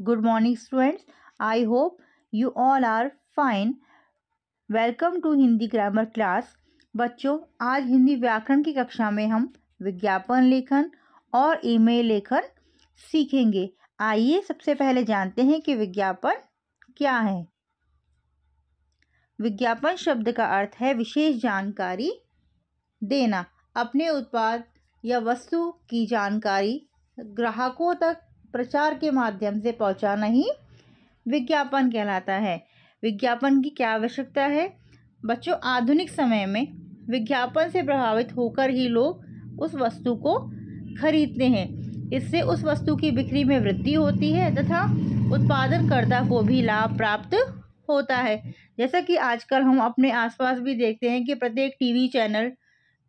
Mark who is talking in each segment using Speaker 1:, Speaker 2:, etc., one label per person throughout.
Speaker 1: Good morning, students. I hope you all are fine. Welcome to Hindi grammar class. बच्चों, आज हिंदी व्याकरण की कक्षा में हम विज्ञापन लेखन और ईमेल लेखन सीखेंगे। आइए सबसे पहले जानते हैं कि विज्ञापन क्या है। विज्ञापन शब्द का अर्थ है विशेष जानकारी देना। अपने उत्पाद या वस्तु की जानकारी ग्राहकों तक प्रचार के माध्यम से पहुंचाना ही विज्ञापन कहलाता है। विज्ञापन की क्या आवश्यकता है? बच्चों, आधुनिक समय में विज्ञापन से प्रभावित होकर ही लोग उस वस्तु को खरीदते हैं। इससे उस वस्तु की बिक्री में वृद्धि होती है तथा उत्पादनकर्ता को भी लाभ प्राप्त होता है। जैसा कि आजकल हम अपने आसपास भी देखते हैं कि प्रत्येक टीवी चैनल,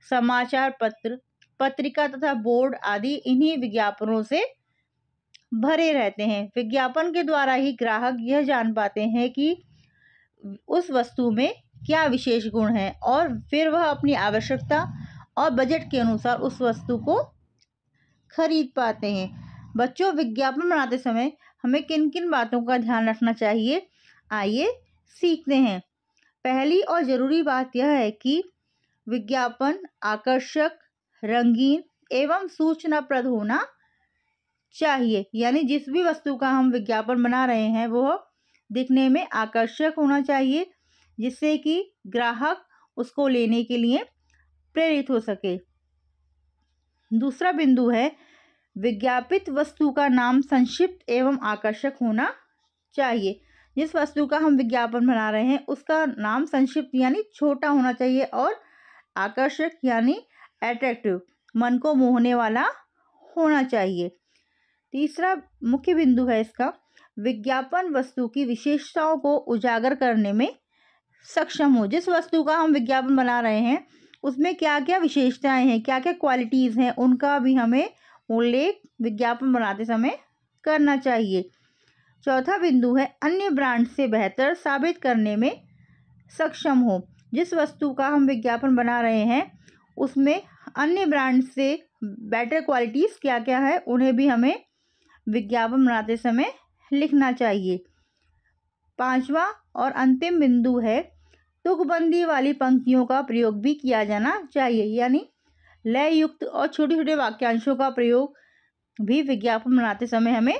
Speaker 1: समाचार पत्र, पत्रिका तथा बोर्ड आदि इन्हीं विज्ञापनों से भरे रहते हैं। विज्ञापन के द्वारा ही ग्राहक यह जान पाते हैं कि उस वस्तु में क्या विशेष गुण है और फिर वह अपनी आवश्यकता और बजट के अनुसार उस वस्तु को खरीद पाते हैं। बच्चों, विज्ञापन बनाते समय हमें किन किन बातों का ध्यान रखना चाहिए, आइए सीखते हैं। पहली और ज़रूरी बात यह है कि विज्ञापन आकर्षक, रंगीन एवं सूचनाप्रद होना चाहिए। यानी जिस भी वस्तु का हम विज्ञापन बना रहे हैं वह दिखने में आकर्षक होना चाहिए, जिससे कि ग्राहक उसको लेने के लिए प्रेरित हो सके। दूसरा बिंदु है विज्ञापित वस्तु का नाम संक्षिप्त एवं आकर्षक होना चाहिए। जिस वस्तु का हम विज्ञापन बना रहे हैं उसका नाम संक्षिप्त यानी छोटा होना चाहिए और आकर्षक यानी अट्रैक्टिव, मन को मोहने वाला होना चाहिए। तीसरा मुख्य बिंदु है इसका, विज्ञापन वस्तु की विशेषताओं को उजागर करने में सक्षम हो। जिस वस्तु का हम विज्ञापन बना रहे हैं उसमें क्या क्या विशेषताएं हैं, क्या क्या क्वालिटीज़ हैं, उनका भी हमें उल्लेख विज्ञापन बनाते समय करना चाहिए। चौथा बिंदु है अन्य ब्रांड से बेहतर साबित करने में सक्षम हो। जिस वस्तु का हम विज्ञापन बना रहे हैं उसमें अन्य ब्रांड से बेटर क्वालिटीज़ क्या क्या है उन्हें भी हमें विज्ञापन बनाते समय लिखना चाहिए। पांचवा और अंतिम बिंदु है तुकबंदी वाली पंक्तियों का प्रयोग भी किया जाना चाहिए। यानी लय युक्त और छोटे छोटे वाक्यांशों का प्रयोग भी विज्ञापन बनाते समय हमें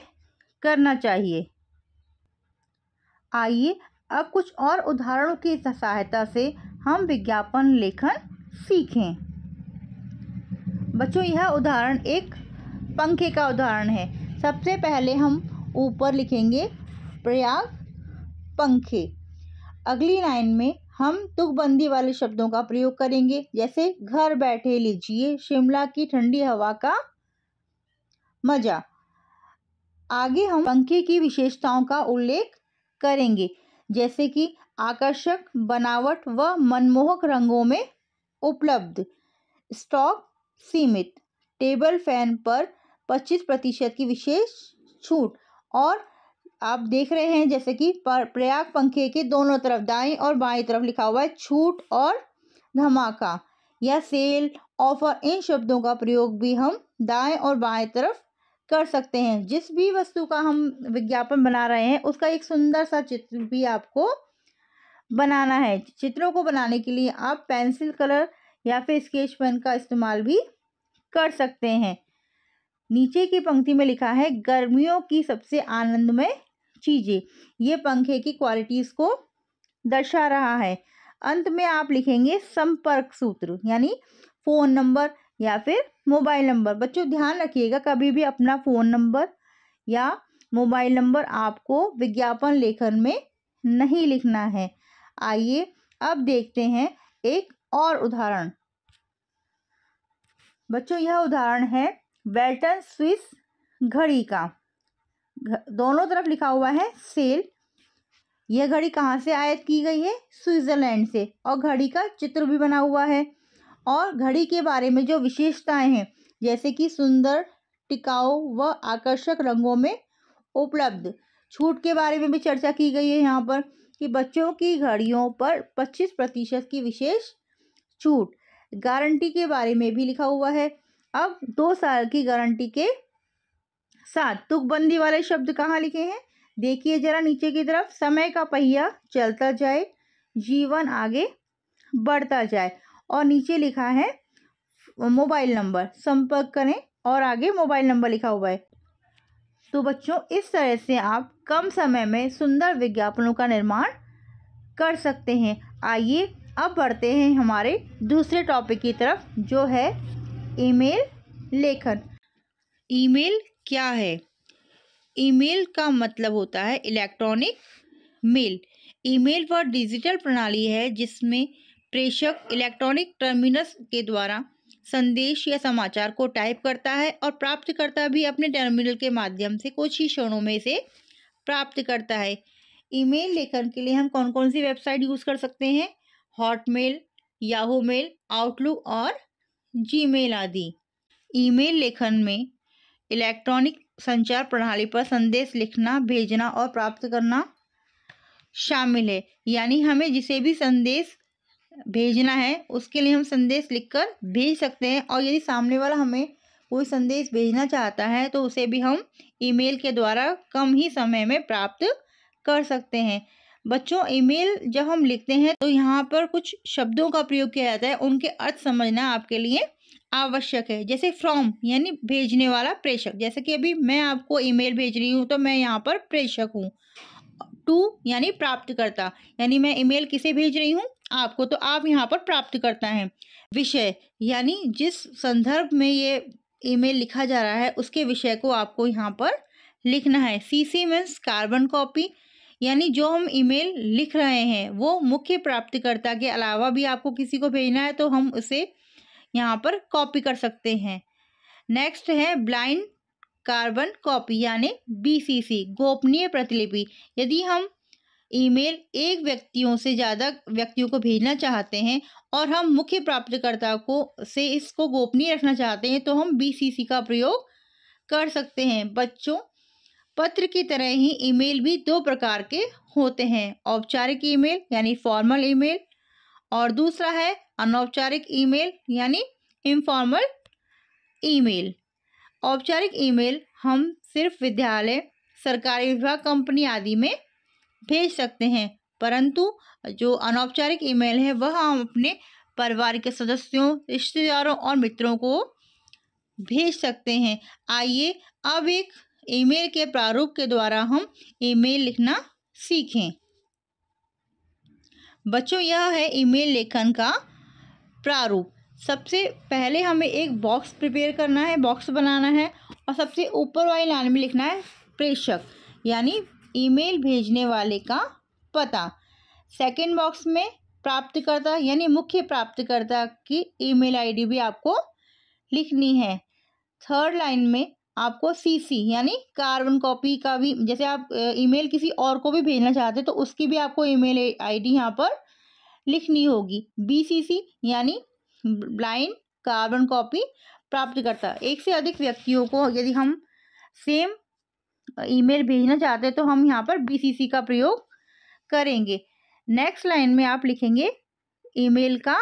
Speaker 1: करना चाहिए। आइए अब कुछ और उदाहरणों की सहायता से हम विज्ञापन लेखन सीखें। बच्चों, यह उदाहरण एक पंखे का उदाहरण है। सबसे पहले हम ऊपर लिखेंगे प्रयाग पंखे। अगली लाइन में हम तुकबंदी वाले शब्दों का प्रयोग करेंगे, जैसे घर बैठे लीजिए शिमला की ठंडी हवा का मजा। आगे हम पंखे की विशेषताओं का उल्लेख करेंगे, जैसे कि आकर्षक बनावट व मनमोहक रंगों में उपलब्ध, स्टॉक सीमित, टेबल फैन पर 25% की विशेष छूट। और आप देख रहे हैं जैसे कि प्रयाग पंखे के दोनों तरफ दाईं और बाईं तरफ लिखा हुआ है छूट और धमाका या सेल, ऑफर। इन शब्दों का प्रयोग भी हम दाएं और बाएं तरफ कर सकते हैं। जिस भी वस्तु का हम विज्ञापन बना रहे हैं उसका एक सुंदर सा चित्र भी आपको बनाना है। चित्रों को बनाने के लिए आप पेंसिल कलर या फिर स्केच पेन का इस्तेमाल भी कर सकते हैं। नीचे की पंक्ति में लिखा है गर्मियों की सबसे आनंदमय चीजें। ये पंखे की क्वालिटीज को दर्शा रहा है। अंत में आप लिखेंगे संपर्क सूत्र, यानी फ़ोन नंबर या फिर मोबाइल नंबर। बच्चों, ध्यान रखिएगा कभी भी अपना फ़ोन नंबर या मोबाइल नंबर आपको विज्ञापन लेखन में नहीं लिखना है। आइए अब देखते हैं एक और उदाहरण। बच्चों, यह उदाहरण है वेल्टन स्विस घड़ी का। दोनों तरफ लिखा हुआ है सेल। यह घड़ी कहाँ से आयात की गई है? स्विट्जरलैंड से। और घड़ी का चित्र भी बना हुआ है और घड़ी के बारे में जो विशेषताएं हैं, जैसे कि सुंदर, टिकाऊ व आकर्षक रंगों में उपलब्ध। छूट के बारे में भी चर्चा की गई है यहाँ पर कि बच्चों की घड़ियों पर 25% की विशेष छूट। गारंटी के बारे में भी लिखा हुआ है। अब 2 साल की गारंटी के 7 तुकबंदी वाले शब्द कहाँ लिखे हैं? देखिए जरा नीचे की तरफ। समय का पहिया चलता जाए, जीवन आगे बढ़ता जाए। और नीचे लिखा है मोबाइल नंबर, संपर्क करें, और आगे मोबाइल नंबर लिखा हुआ है। तो बच्चों, इस तरह से आप कम समय में सुंदर विज्ञापनों का निर्माण कर सकते हैं। आइए अब बढ़ते हैं हमारे दूसरे टॉपिक की तरफ, जो है ईमेल लेखन। ईमेल क्या है? ईमेल का मतलब होता है इलेक्ट्रॉनिक मेल। ईमेल वह डिजिटल प्रणाली है जिसमें प्रेषक इलेक्ट्रॉनिक टर्मिनस के द्वारा संदेश या समाचार को टाइप करता है और प्राप्तकर्ता भी अपने टर्मिनल के माध्यम से कुछ ही क्षणों में इसे प्राप्त करता है। ईमेल लेखन के लिए हम कौन कौन सी वेबसाइट यूज़ कर सकते हैं? हॉटमेल, याहू मेल, आउटलुक और जीमेल आदि। ईमेल लेखन में इलेक्ट्रॉनिक संचार प्रणाली पर संदेश लिखना, भेजना और प्राप्त करना शामिल है। यानी हमें जिसे भी संदेश भेजना है उसके लिए हम संदेश लिखकर भेज सकते हैं, और यदि सामने वाला हमें कोई संदेश भेजना चाहता है तो उसे भी हम ईमेल के द्वारा कम ही समय में प्राप्त कर सकते हैं। बच्चों, ईमेल जब हम लिखते हैं तो यहाँ पर कुछ शब्दों का प्रयोग किया जाता है, उनके अर्थ समझना आपके लिए आवश्यक है। जैसे फ्रॉम यानी भेजने वाला, प्रेषक। जैसे कि अभी मैं आपको ईमेल भेज रही हूँ तो मैं यहाँ पर प्रेषक हूँ। टू यानी प्राप्तकर्ता, यानी मैं ईमेल किसे भेज रही हूँ? आपको, तो आप यहाँ पर प्राप्तकर्ता हैं। विषय यानी जिस संदर्भ में ये ईमेल लिखा जा रहा है उसके विषय को आपको यहाँ पर लिखना है। सीसी मीन्स कार्बन कॉपी, यानी जो हम ईमेल लिख रहे हैं वो मुख्य प्राप्तकर्ता के अलावा भी आपको किसी को भेजना है तो हम उसे यहाँ पर कॉपी कर सकते हैं। नेक्स्ट है ब्लाइंड कार्बन कॉपी यानी बीसीसी, गोपनीय प्रतिलिपि। यदि हम ईमेल एक व्यक्तियों से ज़्यादा व्यक्तियों को भेजना चाहते हैं और हम मुख्य प्राप्तकर्ता को से इसको गोपनीय रखना चाहते हैं तो हम बीसीसी का प्रयोग कर सकते हैं। बच्चों, पत्र की तरह ही ईमेल भी 2 प्रकार के होते हैं, औपचारिक ईमेल यानी फॉर्मल ईमेल, और दूसरा है अनौपचारिक ईमेल यानी इनफॉर्मल ईमेल। औपचारिक ईमेल हम सिर्फ विद्यालय, सरकारी विभाग, कंपनी आदि में भेज सकते हैं, परंतु जो अनौपचारिक ईमेल है वह हम अपने परिवार के सदस्यों, रिश्तेदारों और मित्रों को भेज सकते हैं। आइए अब एक ईमेल के प्रारूप के द्वारा हम ईमेल लिखना सीखें। बच्चों, यह है ईमेल लेखन का प्रारूप। सबसे पहले हमें एक बॉक्स प्रिपेयर करना है, बॉक्स बनाना है, और सबसे ऊपर वाली लाइन में लिखना है प्रेषक यानी ईमेल भेजने वाले का पता। सेकंड बॉक्स में प्राप्तकर्ता यानी मुख्य प्राप्तकर्ता की ईमेल आईडी भी आपको लिखनी है। थर्ड लाइन में आपको सीसी यानी कार्बन कॉपी का भी, जैसे आप ईमेल किसी और को भी भेजना चाहते हैं तो उसकी भी आपको ईमेल आईडी यहाँ पर लिखनी होगी। बीसीसी यानी ब्लाइंड कार्बन कॉपी प्राप्तकर्ता, एक से अधिक व्यक्तियों को यदि हम सेम ईमेल भेजना चाहते हैं तो हम यहाँ पर बीसीसी का प्रयोग करेंगे। नेक्स्ट लाइन में आप लिखेंगे ईमेल का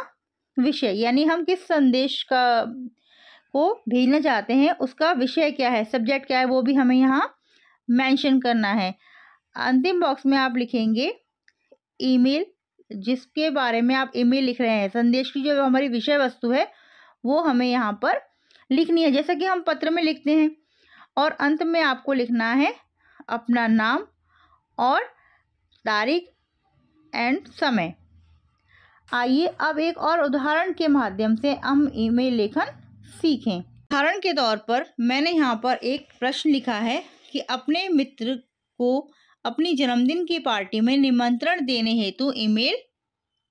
Speaker 1: विषय, यानी हम किस संदेश को भेजना चाहते हैं उसका विषय क्या है, सब्जेक्ट क्या है, वो भी हमें यहाँ मेंशन करना है। अंतिम बॉक्स में आप लिखेंगे ईमेल जिसके बारे में आप ईमेल लिख रहे हैं, संदेश की जो हमारी विषय वस्तु है वो हमें यहाँ पर लिखनी है, जैसा कि हम पत्र में लिखते हैं। और अंत में आपको लिखना है अपना नाम और तारीख एंड समय। आइए अब एक और उदाहरण के माध्यम से हम ईमेल लेखन सीखें। उदाहरण के तौर पर मैंने यहाँ पर एक प्रश्न लिखा है कि अपने मित्र को अपनी जन्मदिन की पार्टी में निमंत्रण देने हेतु ईमेल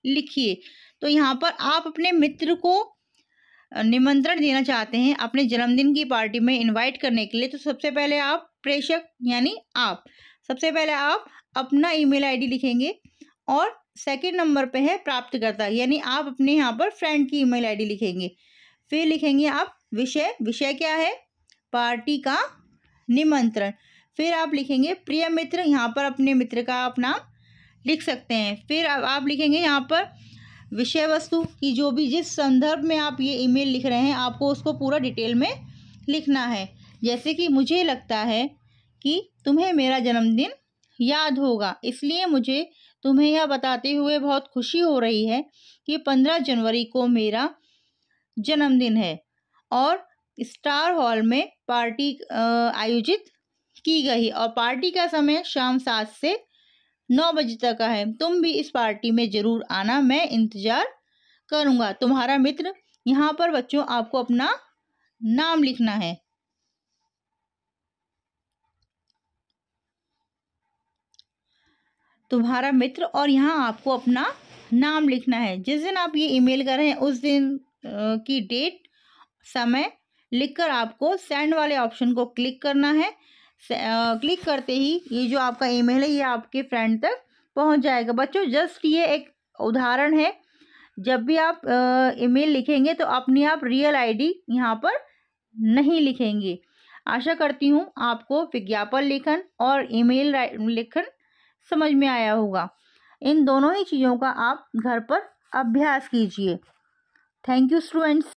Speaker 1: लिखिए। तो यहाँ पर आप अपने मित्र को निमंत्रण देना चाहते हैं अपने जन्मदिन की पार्टी में इनवाइट करने के लिए, तो सबसे पहले आप प्रेषक यानी आप, सबसे पहले आप अपना ईमेल आईडी लिखेंगे, और सेकंड नंबर पे है प्राप्तकर्ता यानी आप अपने यहाँ पर फ्रेंड की ईमेल आईडी लिखेंगे। फिर लिखेंगे आप विषय, विषय क्या है, पार्टी का निमंत्रण। फिर आप लिखेंगे प्रिय मित्र, यहाँ पर अपने मित्र का आप नाम लिख सकते हैं। फिर आप लिखेंगे यहाँ पर विषय वस्तु की, जो भी जिस संदर्भ में आप ये ईमेल लिख रहे हैं आपको उसको पूरा डिटेल में लिखना है। जैसे कि मुझे लगता है कि तुम्हें मेरा जन्मदिन याद होगा, इसलिए मुझे तुम्हें यह बताते हुए बहुत खुशी हो रही है कि 15 जनवरी को मेरा जन्मदिन है और स्टार हॉल में पार्टी आयोजित की गई और पार्टी का समय शाम 7 से 9 बजे तक का है। तुम भी इस पार्टी में ज़रूर आना, मैं इंतज़ार करूँगा। तुम्हारा मित्र। यहाँ पर बच्चों आपको अपना नाम लिखना है। तुम्हारा मित्र और यहाँ आपको अपना नाम लिखना है। जिस दिन आप ये ईमेल कर रहे हैं उस दिन की डेट, समय लिखकर आपको सेंड वाले ऑप्शन को क्लिक करना है। क्लिक करते ही ये जो आपका ईमेल है ये आपके फ्रेंड तक पहुंच जाएगा। बच्चों जस्ट ये एक उदाहरण है, जब भी आप ईमेल लिखेंगे तो अपनी आप रियल आईडी यहाँ पर नहीं लिखेंगे। आशा करती हूँ आपको विज्ञापन लेखन और ईमेल लेखन समझ में आया होगा। इन दोनों ही चीज़ों का आप घर पर अभ्यास कीजिए। Thank you students.